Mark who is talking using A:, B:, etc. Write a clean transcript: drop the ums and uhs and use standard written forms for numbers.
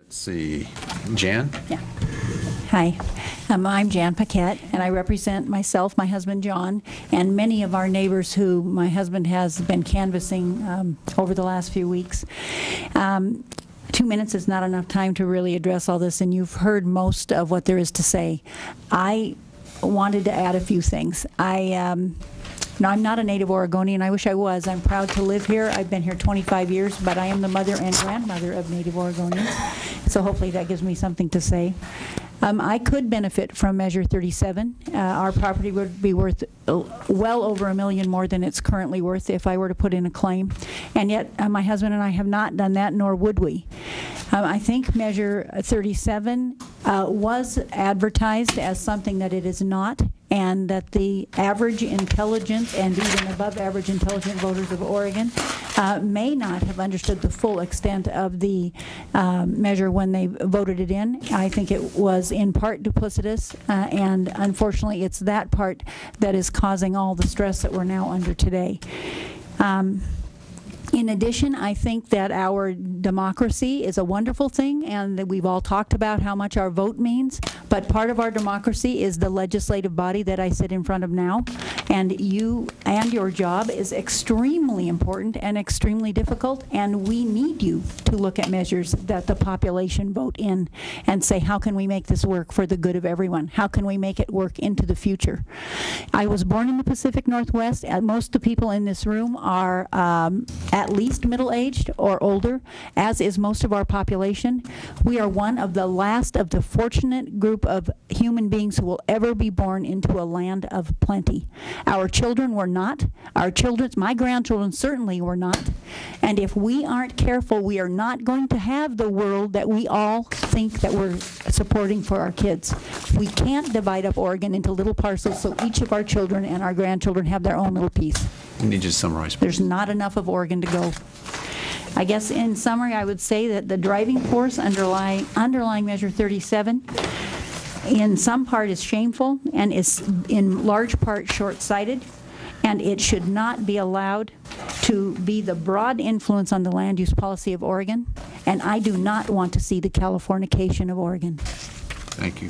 A: Let's see, Jan?
B: Yeah. Hi, I'm Jan Paquette, and I represent myself, my husband John, and many of our neighbors who my husband has been canvassing over the last few weeks. 2 minutes is not enough time to really address all this, and you've heard most of what there is to say. I wanted to add a few things. No, I'm not a native Oregonian. I wish I was. I'm proud to live here. I've been here 25 years, but I am the mother and grandmother of native Oregonians, so hopefully that gives me something to say. I could benefit from Measure 37. Our property would be worth well over $1 million more than it's currently worth if I were to put in a claim. And yet, my husband and I have not done that, nor would we. I think Measure 37 was advertised as something that it is not, and that the average intelligent and even above average intelligent voters of Oregon may not have understood the full extent of the measure when they voted it in. I think it was in part duplicitous, and unfortunately it's that part that is causing all the stress that we're now under today. In addition, I think that our democracy is a wonderful thing, and that we've all talked about how much our vote means, but part of our democracy is the legislative body that I sit in front of now, and you and your job is extremely important and extremely difficult, and we need you to look at measures that the population vote in and say, how can we make this work for the good of everyone? How can we make it work into the future? I was born in the Pacific Northwest, and most of the people in this room are at least middle-aged or older, as is most of our population. We are one of the last of the fortunate group of human beings who will ever be born into a land of plenty. Our children were not. My grandchildren certainly were not. And if we aren't careful, we are not going to have the world that we all think that we're supporting for our kids. We can't divide up Oregon into little parcels so each of our children and our grandchildren have their own little piece.
A: I need you to summarize, please.
B: There's not enough of Oregon to go. I guess in summary, I would say that the driving force underlying Measure 37 in some part is shameful and is in large part short-sighted, and it should not be allowed to be the broad influence on the land use policy of Oregon, and I do not want to see the Californication of Oregon.
A: Thank you.